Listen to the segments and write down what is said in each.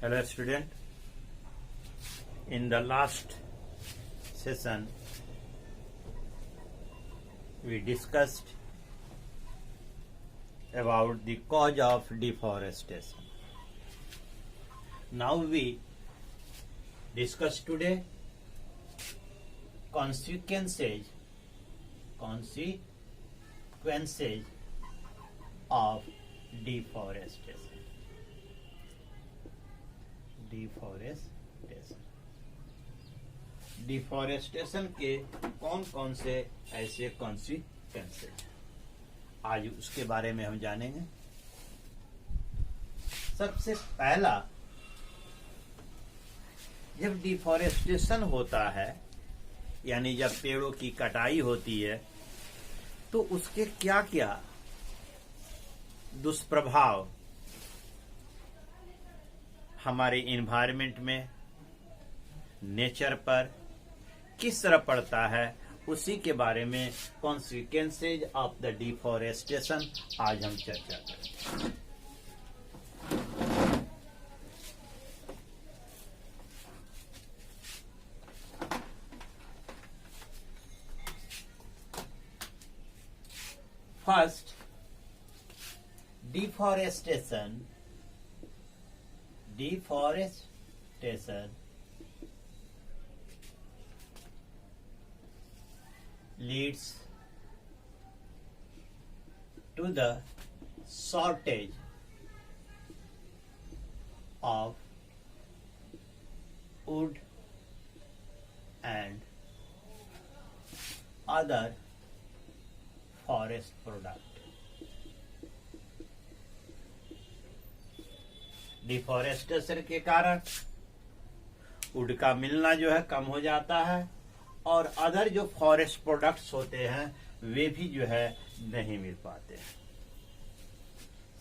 Hello student, in the last session we discussed about the cause of deforestation. Now we discuss today consequences of deforestation. Deforestation के कौन कौन से ऐसे consequences आज उसके बारे में हम जानेंगे। सबसे पहला, जब डिफॉरेस्टेशन होता है यानी जब पेड़ों की कटाई होती है तो उसके क्या क्या दुष्प्रभाव हमारे इन्वायरमेंट में, नेचर पर किस तरह पड़ता है, उसी के बारे में कॉन्सिक्वेंसेज ऑफ द डिफॉरेस्टेशन आज हम चर्चा करेंगे। First, deforestation leads to the shortage of wood and other forest product. Deforestation के कारण वुड का मिलना जो है कम हो जाता है और अदर जो फॉरेस्ट प्रोडक्ट्स होते हैं वे भी जो है नहीं मिल पाते हैं।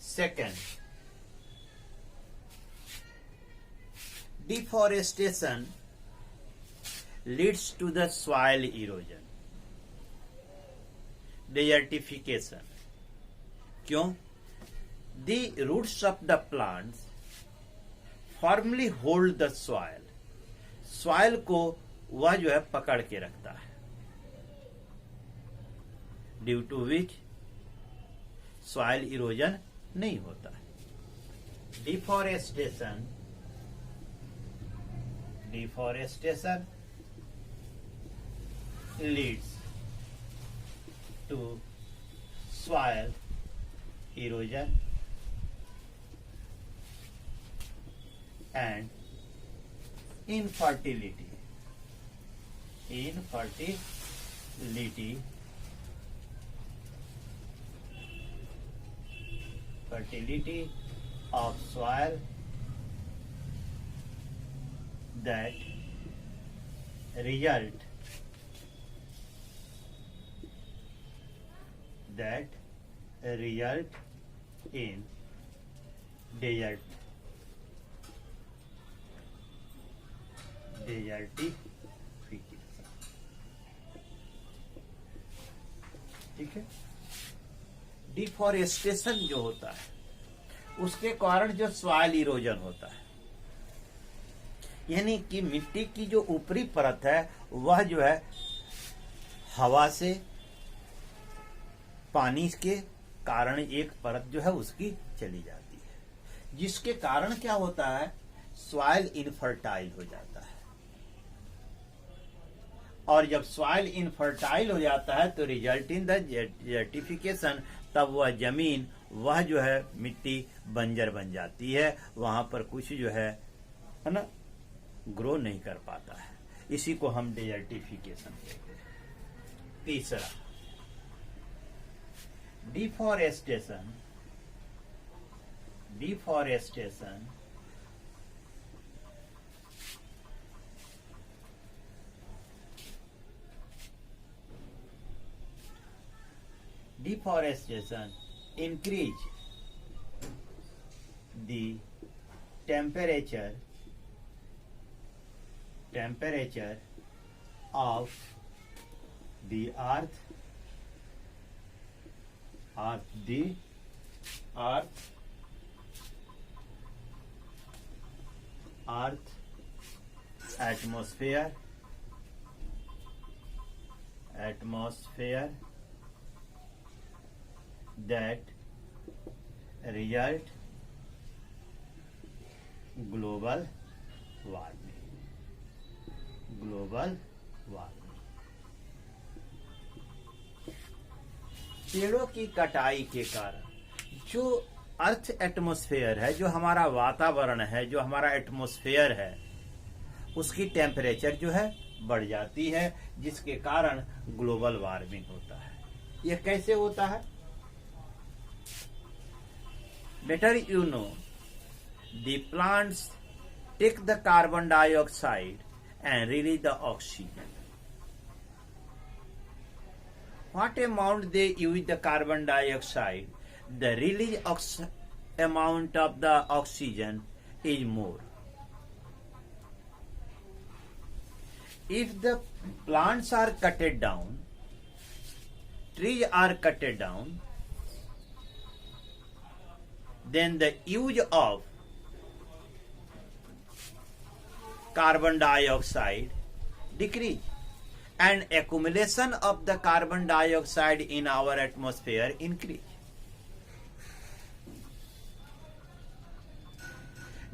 Second, deforestation leads to the soil erosion, desertification. क्यों? The roots of the plants formally hold the soil, soil को वह जो है पकड़ के रखता है, due to which soil erosion नहीं होता है। Deforestation leads to soil erosion and infertility of soil that result in desertification. ठीक है। डिफॉरेस्टेशन जो होता है उसके कारण जो सॉइल इरोजन होता है, यानी कि मिट्टी की जो ऊपरी परत है वह जो है हवा से, पानी के कारण एक परत जो है उसकी चली जाती है, जिसके कारण क्या होता है, सॉइल इनफर्टाइल हो जाता है। और जब सॉइल इनफर्टाइल हो जाता है तो रिजल्ट इन द डेजर्टिफिकेशन, तब वह जमीन, वह जो है मिट्टी बंजर बन जाती है, वहां पर कुछ जो है ना ग्रो नहीं कर पाता है। इसी को हम डेजर्टिफिकेशन कहते हैं। तीसरा, deforestation increase the temperature of the earth earth atmosphere that result global warming। पेड़ों की कटाई के कारण जो अर्थ एटमॉस्फेयर है, जो हमारा वातावरण है, जो हमारा एटमॉस्फेयर है, उसकी टेम्परेचर जो है बढ़ जाती है, जिसके कारण ग्लोबल वार्मिंग होता है। यह कैसे होता है? Better you know, the plants take the carbon dioxide and release the oxygen. What amount they use the carbon dioxide, the release amount of the oxygen is more. If the plants are cut down, trees are cut down, then the use of carbon dioxide decrease, and accumulation of the carbon dioxide in our atmosphere increase.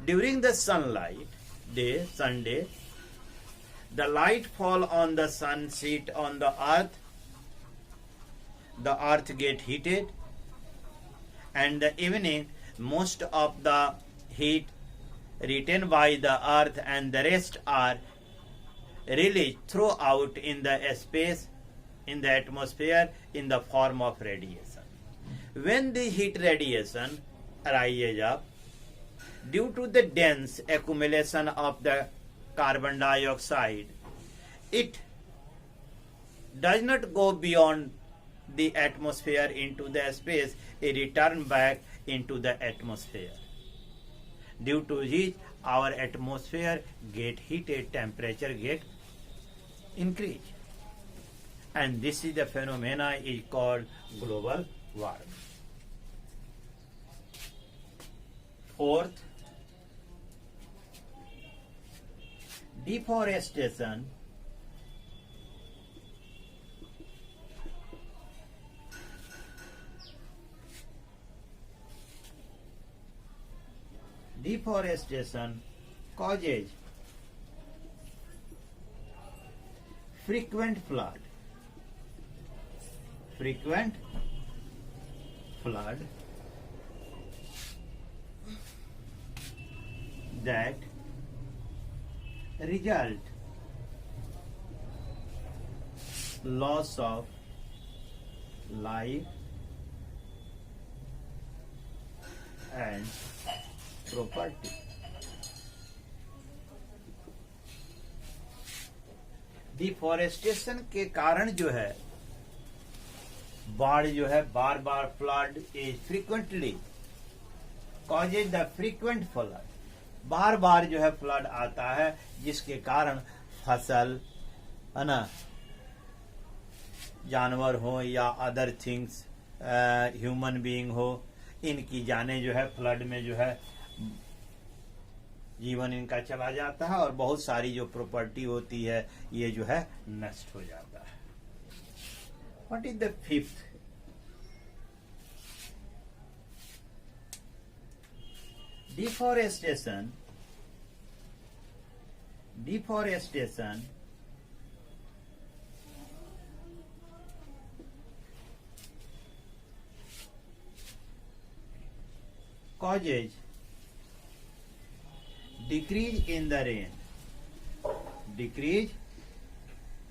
During the sunlight day, the light fall on the sun, sheet on the earth get heated, and the evening most of the heat retained by the earth and the rest are released throughout in the space, in the atmosphere, in the form of radiation. When the heat radiation rises up, due to the dense accumulation of the carbon dioxide, it does not go beyond the atmosphere into the space, it returns back into the atmosphere. Due to which our atmosphere get heated, temperature get increase, and this is the phenomena is called global warming. Fourth, deforestation causes frequent flood that result loss of life and property. Deforestation के कारण जो है बाढ़ जो है बार बार flood is frequently causes the frequent flood, बार बार जो है फ्लड आता है, जिसके कारण फसल है ना, जानवर हो या अदर थिंग्स, ह्यूमन बीइंग हो, इनकी जाने जो है फ्लड में जो है जीवन इनका चला जाता है, और बहुत सारी जो प्रॉपर्टी होती है ये जो है नष्ट हो जाता है। What is the fifth? Deforestation causes decrease in the rain, decrease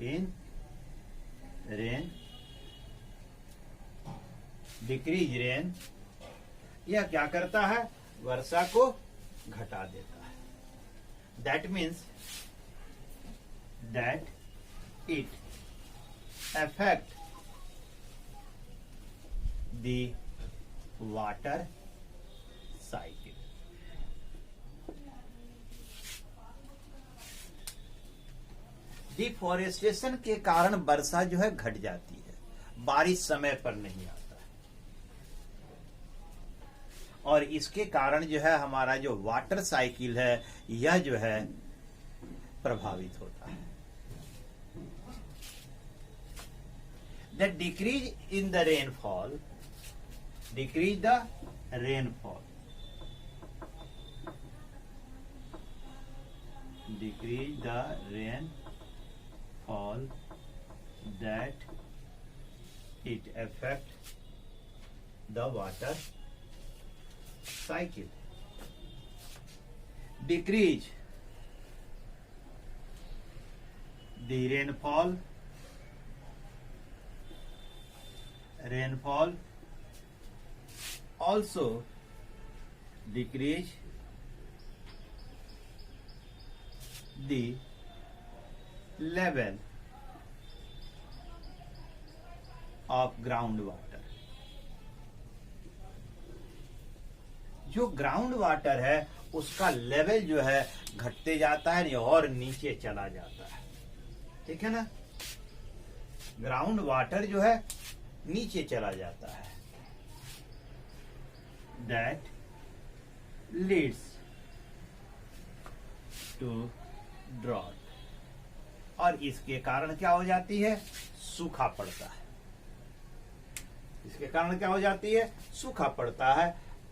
in rain, decrease rain। यह क्या करता है? वर्षा को घटा देता है। That means that it affect the water cycle। Deforestation के कारण वर्षा जो है घट जाती है, बारिश समय पर नहीं आता है, और इसके कारण जो है हमारा जो वाटर साइकिल है यह जो है प्रभावित होता है। The decrease in the rainfall, decrease the rainfall, decrease the rainfall that it affect the water cycle. Decrease the rainfall also decrease the level of ground water। जो ग्राउंड वाटर है उसका लेवल जो है घटते जाता है और नीचे चला जाता है, ठीक है ना। ग्राउंड वाटर जो है नीचे चला जाता है। That leads to drought, और इसके कारण क्या हो जाती है, सूखा पड़ता है। इसके कारण क्या हो जाती है, सूखा पड़ता है।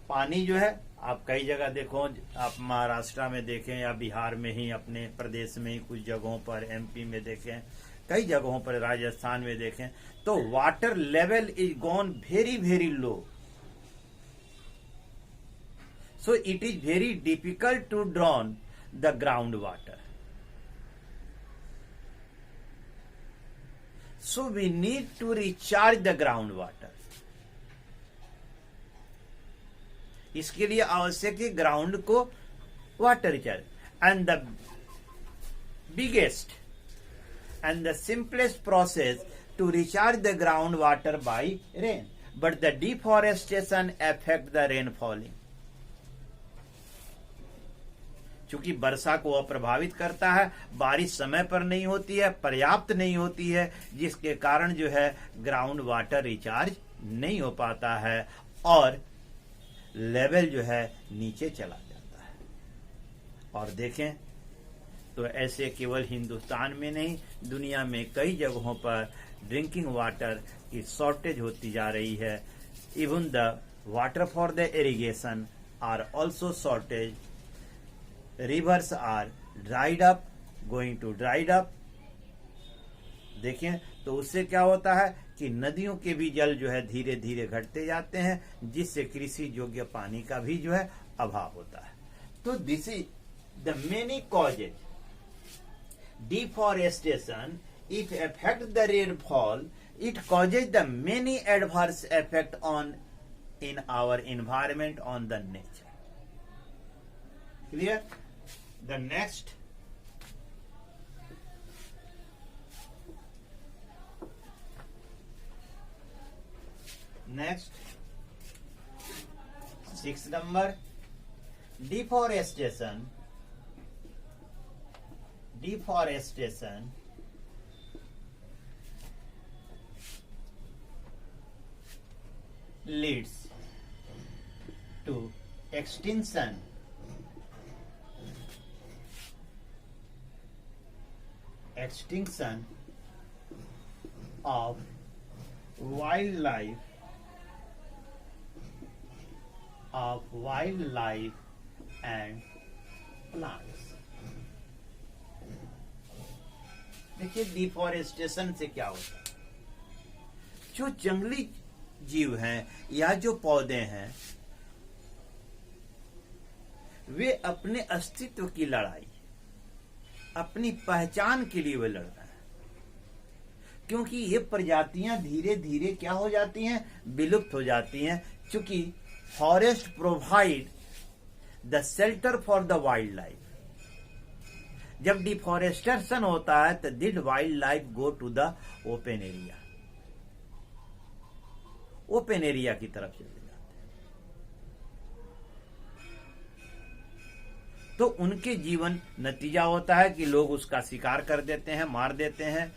पानी जो है आप कई जगह देखो, आप महाराष्ट्र में देखें या बिहार में ही, अपने प्रदेश में ही कुछ जगहों पर, एमपी में देखें, कई जगहों पर, राजस्थान में देखें, तो water level is gone very very low. So it is very difficult to drain the groundwater. So we need to recharge the groundwater. इसके लिए आवश्यक है ग्राउंड को water recharge. And the biggest and the simplest process to recharge the groundwater by rain, but the deforestation affect the rainfalling। चूंकि वर्षा को अप्रभावित करता है, बारिश समय पर नहीं होती है, पर्याप्त नहीं होती है, जिसके कारण जो है ग्राउंड वाटर रिचार्ज नहीं हो पाता है और लेवल जो है नीचे चला जाता है। और देखें तो ऐसे केवल हिंदुस्तान में नहीं, दुनिया में कई जगहों पर ड्रिंकिंग वाटर की शॉर्टेज होती जा रही है। Even the water for the irrigation are also shortage. Rivers are dried up, going to dried up. देखें तो उससे क्या होता है कि नदियों के भी जल जो है धीरे धीरे घटते जाते हैं, जिससे कृषि योग्य पानी का भी जो है अभाव होता है। तो this is the many causes. Deforestation, if affect the rainfall, it causes the many adverse effect on in our environment, on the nature. Clear? The next, sixth number, deforestation leads to extinction of wildlife and plants। देखिए deforestation से क्या होता है, जो जंगली जीव हैं या जो पौधे हैं वे अपने अस्तित्व की लड़ाई, अपनी पहचान के लिए वे लड़ रहे हैं, क्योंकि ये प्रजातियां धीरे धीरे क्या हो जाती हैं, विलुप्त हो जाती हैं। क्योंकि forest provide the shelter for the wild life. जब डिफॉरेस्टेशन होता है तो the wild life go to the open area, open area की तरफ चले जाते हैं। तो उनके जीवन नतीजा होता है कि लोग उसका शिकार कर देते हैं, मार देते हैं,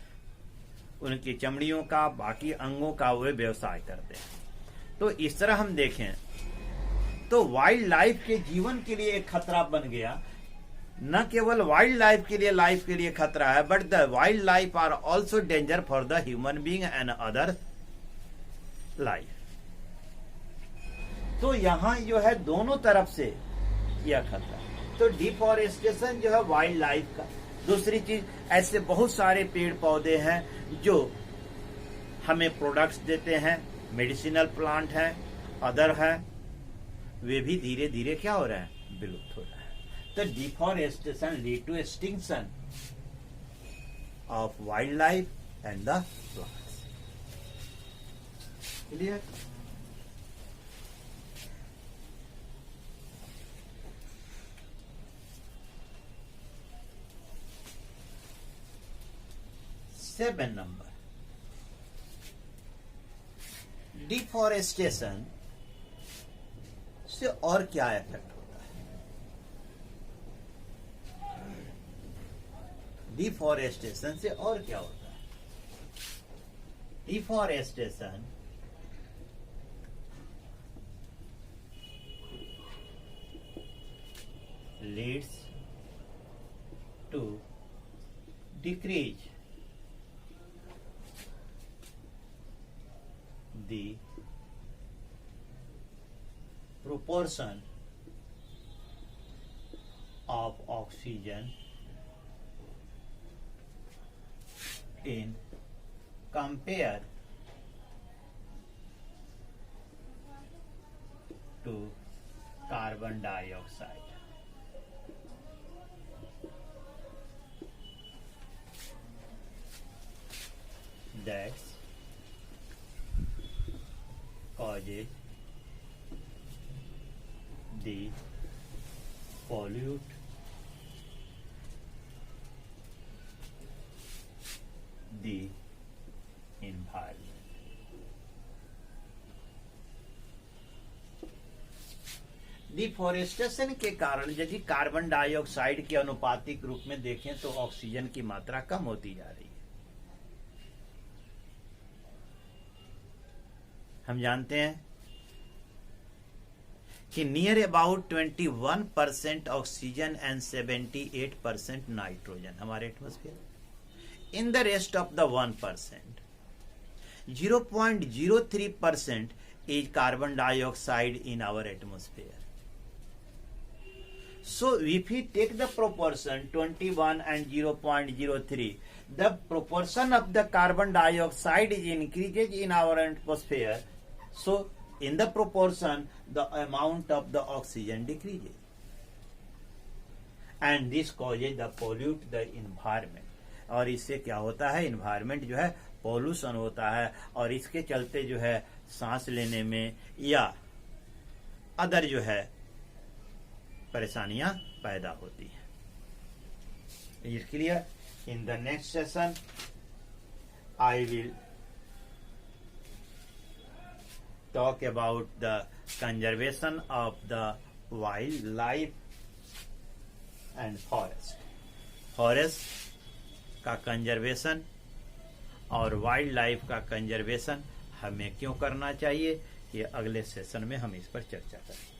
उनकी चमड़ियों का, बाकी अंगों का वे व्यवसाय करते हैं। तो इस तरह हम देखें तो वाइल्ड लाइफ के जीवन के लिए एक खतरा बन गया। न केवल वाइल्ड लाइफ के लिए खतरा है, but the wild life are also danger for the human being and other life. तो यहां जो है दोनों तरफ से यह खतरा। तो डिफॉरेस्टेशन जो है वाइल्ड लाइफ का। दूसरी चीज, ऐसे बहुत सारे पेड़ पौधे हैं जो हमें प्रोडक्ट्स देते हैं, मेडिसिनल प्लांट है, अदर है, वे भी धीरे धीरे क्या हो रहे हैं, विलुप्त हो रहे हैं। तो deforestation lead to extinction of wild life and the plants. Clear? Seven number, deforestation से और क्या इफेक्ट होता है? डिफॉरेस्टेशन से और क्या होता है? Deforestation leads to decrease the proportion of oxygen in compare to carbon dioxide. That's causes the pollute the environment. Deforestation के कारण यदि कार्बन डाइऑक्साइड के अनुपातिक रूप में देखें तो ऑक्सीजन की मात्रा कम होती जा रही है। हम जानते हैं कि near about 21% oxygen and 78% nitrogen हमारे atmosphere. In the rest of the 1%, 0.03% is carbon dioxide in our atmosphere. So if we take the proportion 21 and 0.03, the proportion of the carbon dioxide is increases in our atmosphere. So in the proportion, the amount of the oxygen decreases. And this causes the pollute the environment. और इससे क्या होता है, environment जो है pollution होता है, और इसके चलते जो है सांस लेने में या अदर जो है परेशानियां पैदा होती हैं। Is clear? In the next session I will talk about the conservation of the wild life and forest का कंजर्वेशन और वाइल्ड लाइफ का कंजर्वेशन हमें क्यों करना चाहिए, ये अगले सेशन में हम इस पर चर्चा करेंगे।